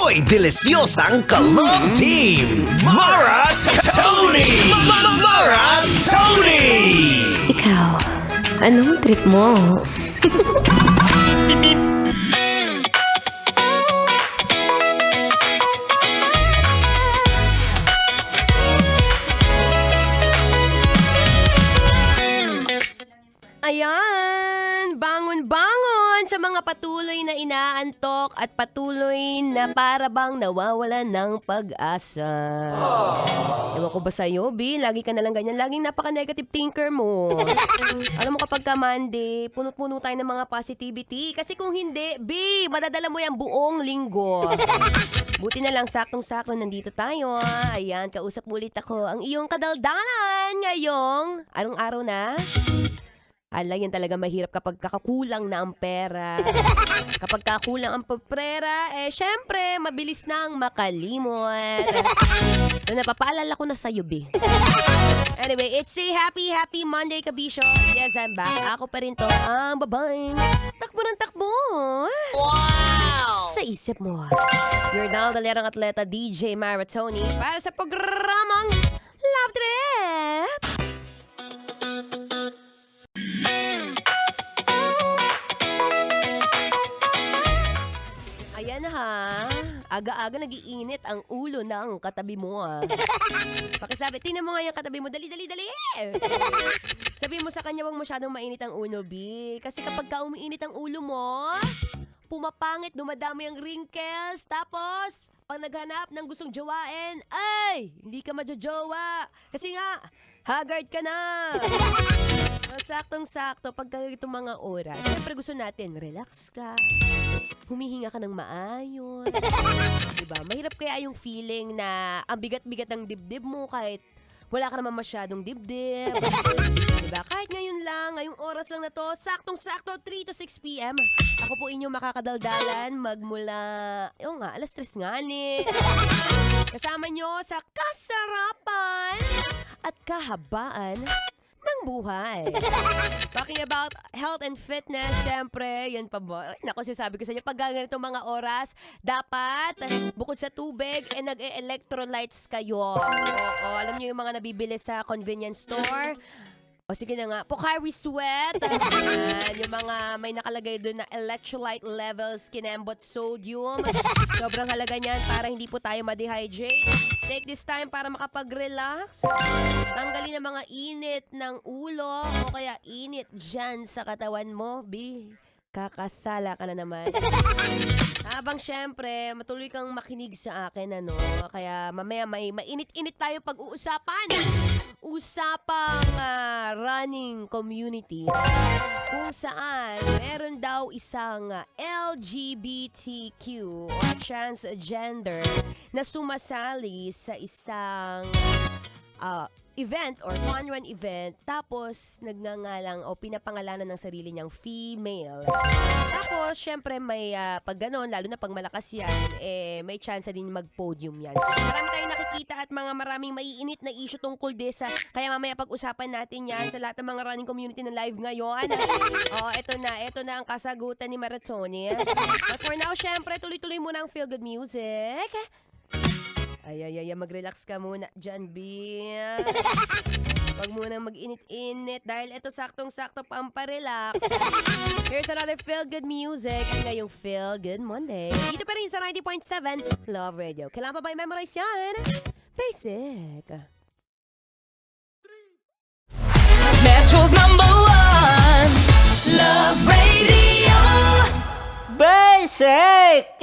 Amoy delisyosang Kalog Team! Maras Tony! Mara Tony! Ikaw, anong trip mo? Ayan! Bangon-bangon sa mga patuloy na inaantok at patuloy na para bang nawawalan ng pag-asa. Ewan ko ba sa'yo, B? Lagi ka nalang ganyan. Laging napaka-negative thinker mo. Alam mo kapag ka Monday, puno-puno tayo ng mga positivity. Kasi kung hindi, B, madadala mo yan buong linggo. Buti na lang, saktong-sakto nandito tayo. Ayan, kausap ulit ako ang iyong kadaldalan ngayong anong araw na? Ala, yan talaga mahirap kapag kakakulang na ang pera. Kapag kakulang ang pera, syempre, mabilis nang makalimot. So, napapaalala ko na sa'yo, B. Anyway, it's a happy Monday, Kabisyo. Yes, I'm back. Ako pa rin to, ang babaeng takbo ng takbo. Wow! Sa isip mo. You're now the lerang atleta, DJ Maratoni, para sa programang Love Trip! Ayan ha, aga-aga nagiinit ang ulo ng katabi mo. Pakisabi, tingnan mo nga yung katabi mo, dali! Sabihin mo sa kanya, huwag masyadong mainit ang ulo, B. Kasi kapag ka umiinit ang ulo mo, pumapangit, dumadami ang wrinkles, tapos pag naghanap ng gustong jowain, ay, hindi ka majojowa. Kasi nga, haggard ka na. Saktong-sakto, pagka itong mga oras, siyempre gusto natin, relax ka. Humihinga ka ng maayos. Diba? Mahirap kaya yung feeling na ang bigat-bigat ng dibdib mo kahit wala ka naman masyadong dibdib. Diba? Kahit ngayon lang, ngayong oras lang na to, saktong-sakto, 3 to 6 p.m. Ako po inyong makakadaldalan magmula, alas 3 nga ni. Kasama nyo sa kasarapan at kahabaan ng buhay. Talking about health and fitness, syempre, yan pa ba? Naku, sinasabi ko sa inyo, pag ganito mga oras, dapat, bukod sa tubig, nag-e-electrolytes kayo. Oo, alam niyo yung mga nabibili sa convenience store? O sige na nga, Pocari Sweat. Ayan, yung mga may nakalagay doon na electrolyte levels, kinembot sodium. Sobrang halaga niyan para hindi po tayo ma-dehydrate. Take this time para makapag-relax. Tanggalin ang mga init ng ulo o kaya init dyan sa katawan mo, B. Kakasala ka na naman. Habang syempre, matuloy kang makinig sa akin, Kaya mamaya may mainit-init tayo pag-uusapan. Usapang running community kung saan meron daw isang LGBTQ o transgender na sumasali sa isang event or fun run event, tapos nagngangalang o pinapangalanan ng sarili niyang female. Tapos, syempre may pag ganon, lalo na pag malakas yan, may chance din mag-podium yan. Marami tayong nakikita at maraming maiinit na issue tungkol desa. Kaya mamaya pag-usapan natin yan sa lahat ng mga running community na live ngayon. Eto na ang kasagutan ni Maratoni. But for now, syempre, tuloy-tuloy muna ang feel good music. Ay, mag-relax ka muna dyan, B. Huwag munang mag-init-init dahil ito saktong-sakto pamparelax. Here's another feel-good music at ngayong Feel Good Monday. Dito pa rin sa 90.7 Love Radio. Kailangan pa ba i-memorize yan? Basic. Metro's #1 Love Radio. 'Basic!